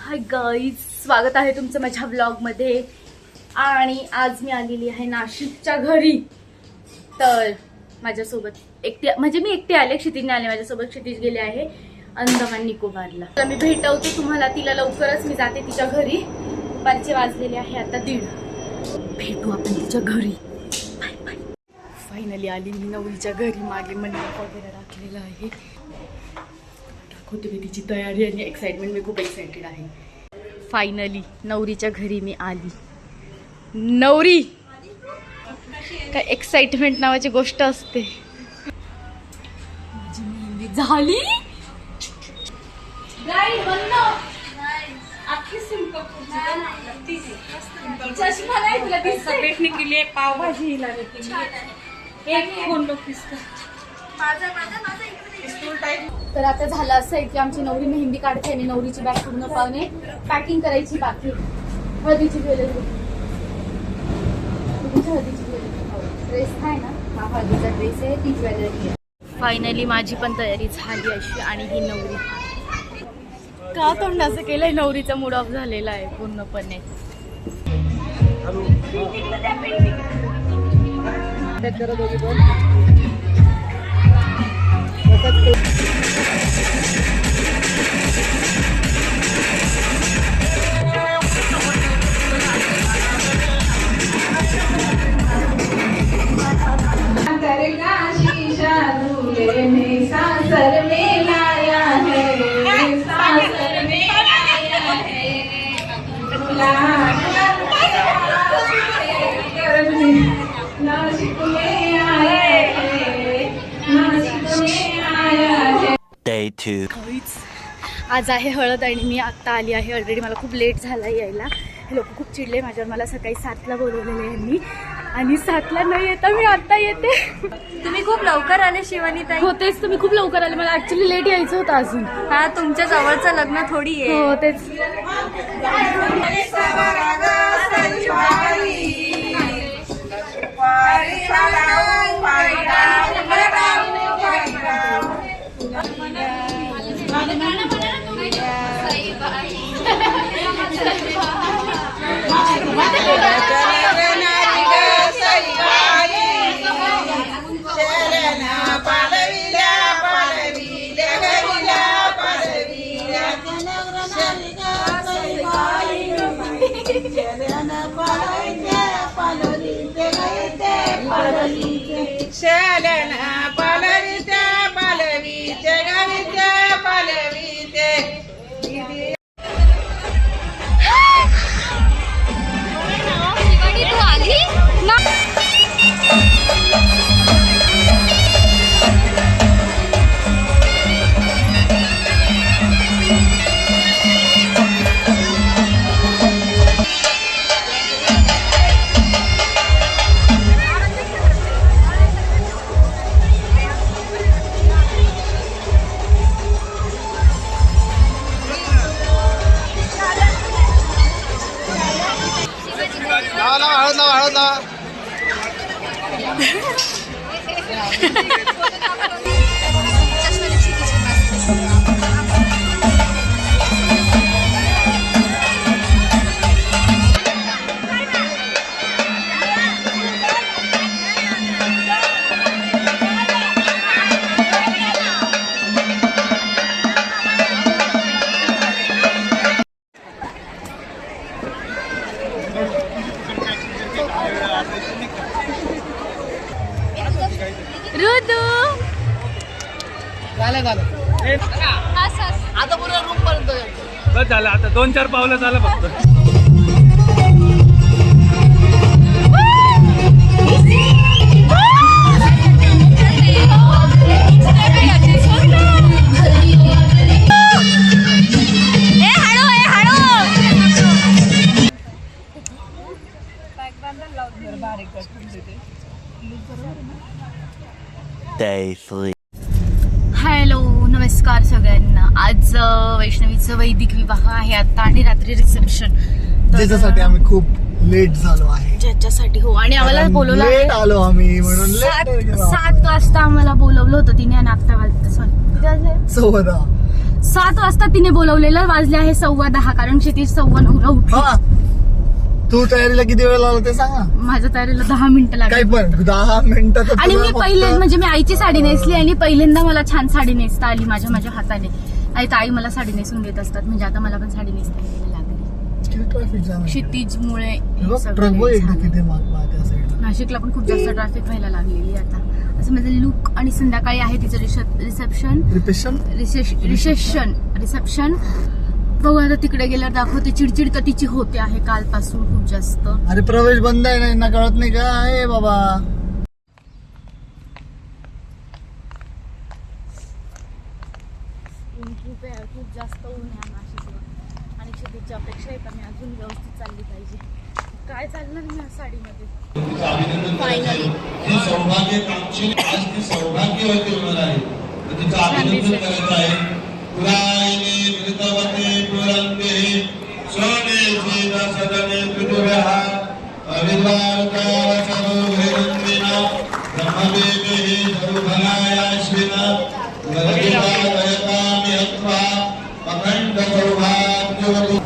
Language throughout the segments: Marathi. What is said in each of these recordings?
हाय गाईज, स्वागत आहे तुमचं माझ्या ब्लॉगमध्ये. आणि आज मी आलेली आहे नाशिकच्या घरी. तर माझ्यासोबत एकटी, म्हणजे मी एकटी आले, क्षितिजने आले माझ्यासोबत. क्षितिज गेले आहे अंदमान निकोबारला. तर मी भेटवते तुम्हाला तिला लवकरच. मी जाते तिच्या घरी. दुपारचे वाजलेले आहे आता 1:30. भेटू आपण तिच्या घरी. Bye bye. फायनली आली मी नवरीच्या घरी. मागे मंडप वगैरे राखलेलं आहे. दाखवते मी तिची तयारी आणि एक्साइटमेंट. मी खूप एक्साइटेड आहे. फायनली नवरीच्या घरी मी आली. नवरी काय एक्साइटमेंट नावाची गोष्ट असते. माझी मेहंदी झाली. बैठने के लिए पाव भाजी एक फोन तर आता झालं असं आहे की आमची नवरी मेहंदी काढते आणि नवरीची बॅग पूर्णपणे पॅकिंग करायची बाकी. हळदीची ज्वेलरी, हळदीची ज्वेलरी, ड्रेस आहे ना, हा हळदीचा ड्रेस आहे, ती ज्वेलरी आहे. फायनली माझी पण तयारी झाली अशी. आणि ही नवरी का तोंड असं केलंय, नवरीचा मूड ऑफ झालेला आहे पूर्णपणे. Day 2. आज आहे हळद आणि मी आत्ता आली आहे. ऑलरेडी मला खूप लेट झाला यायला. हे लोक खूप चिडले माझ्यावर. मला सकाळी 7ला बोलवलेलं आहे यांनी आणि 7ला नाही येता मी आत्ता येते. तुम्ही खूप लवकर आले शिवानी ताई. होतेच, तुम्ही खूप लवकर आले. मला ऍक्च्युली लेट यायचं होतं अजून. हा, तुमच्या जवळचं लग्न थोडी आहे. हो तेच. आता पूर्ण रूम पर्यंत बस झालं. आता 2-4 पावलं झालं फक्त. Day 3. हॅलो, नमस्कार सगळ्यांना. आज वैष्णवीचं वैदिक विवाह आहे आता आणि रात्री रिसेप्शन. ज्याच्यासाठी आम्ही खूप लेट झालो आहे. ज्याच्यासाठी हो. आणि आम्हाला बोलवलं लेट आलो आम्ही म्हणून लेट 7 वाजता आम्हाला बोलवलं होतं तिने. आणि आता वाजता 14 7 वाजता तिने बोलवलेलं, वाजले आहे 10:15, कारण क्षितिज 9:15 उठली. हा तू तयारीला किती वेळ लागला ते सांगा. माझ्या तयारीला 10 मिनिटं काही लागली. पण 10 मिनिटात. आणि मी पहिले म्हणजे मी आईची साडी नेसली आणि पहिल्यांदा मला छान साडी नेसता आली माझ्या हाताने. आणि ताई मला साडी नेसून देत असतात, म्हणजे आता मला पण साडी नेसता यायला लागली. ट्रॅफिक जाम आहे. क्षितिजमुळे हे बघ, सगळं ट्रक बघ झालं. एकदा किती त्या साईडला. नाशिकला पण खूप जास्त ट्रॅफिक व्हायला लागलेली आहे आता. असं माझं लुक. आणि संध्याकाळी आहे तिचं रिसेप्शन. बघू आता तिकडे गेल्यावर दाखवते. चिडचिड तर तिची होते आहे कालपासून खूप जास्त. अरे प्रवेश बंद आहे ना, यांना कळत नाही का आहे बाबा. खूप जास्त ऊन आहे नाशिकला. आणि क्षितिजची अपेक्षा आहे का मी अजून व्यवस्थित चालली पाहिजे. काय चालणार मी या साडीमध्ये. फायनली सौभाग्यकांक्षी आज ती सौभाग्यवती होणार आहे. तिचं अभिनंदन करायचं आहे. पुरायणे मृतवते पुरंदे सोने सदने पृथुव्याः अविद्वारकाय सर्वभैरन्दिना ब्रह्मवेदेः सर्वफलायाश्विना वरदिवादयतामि हत्वा अखंड सौभाग्यवती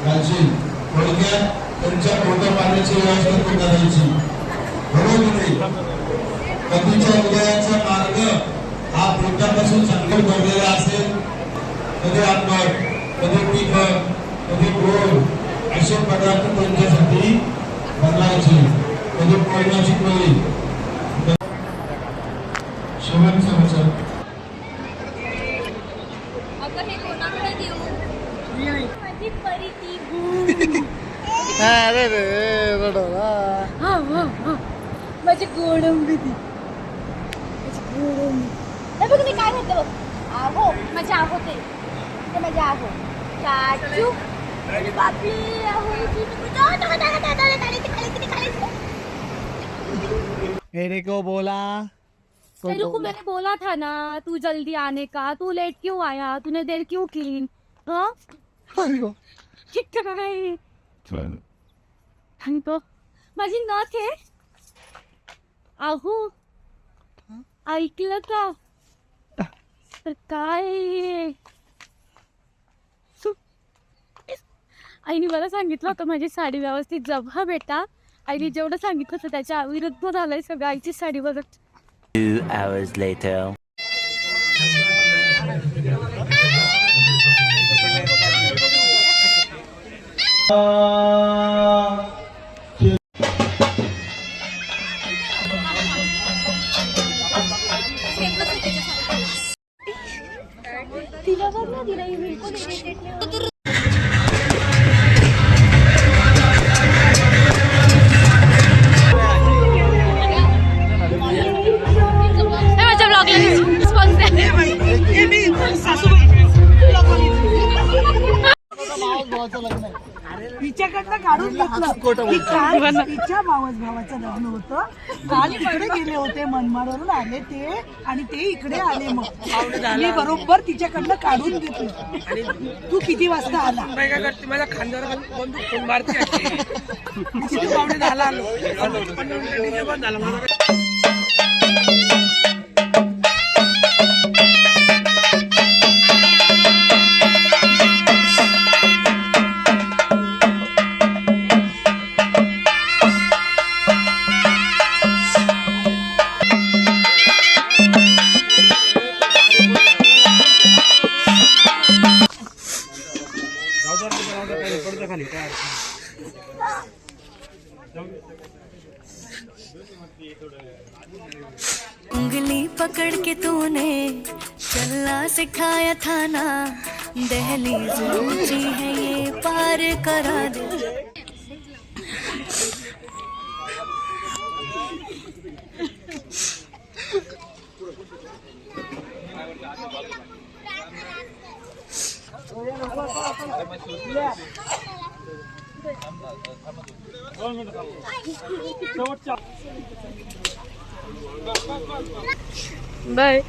राजी. थोडक्यात त्यांच्या पोटा पाण्याची व्यवस्था तू करायची. बरोबर नाही. पतीच्या उदयाचा मार्ग हा पोटापासून संकट भरलेला असेल. कधी आंबट, कधी तिखट, कधी गोड असे पदार्थ त्यांच्यासाठी बनवायचे. कधी कोयनाची पोळी. शेवटचा वचन. अरे रे रडवला. माझी गोडंबी ती. बघ मी काय म्हणते बघ. आहो माझ्या आहो ते माझ्या आहो चाचू. बापरे आहो मेरे को बोला तेरे को मैंने बोला था ना तू जल्दी आने का. तू लेट क्यों आया. तूने देर क्यों की. हाँ ठीक आहे. तो माझी नथ आहे. आहो ऐकलं का. तर काय आईने मला सांगितलं होतं माझी साडी व्यवस्थित जमा बेटा. आईने जेवढं सांगितलं होतं त्याच्या विरुद्ध झालंय सगळं. आईची साडी बघत. 2 hours later. तिला बघ ना तिला बिलकुल इरिटेट नाही होत. माझ्या ब्लॉगला रिस्पॉन्स द्या. तिच्याकडनं काढून घेतलं की काल तिच्या मावस भावाचं लग्न होतं. काल इकडे गेले होते, मनमाडवरून आले ते आणि ते इकडे आले. मग मी बरोबर तिच्याकडनं काढून घेतलं. आणि तू किती वाजता आला. काय करते माझ्या खांद्यावर बंदूक फोन मारते. किती पावणे 10ला आलो. उंगली पकड़ के तूने चलना सिखाया था ना. दहलीज ऊंची है ये पार करा दे. बाय.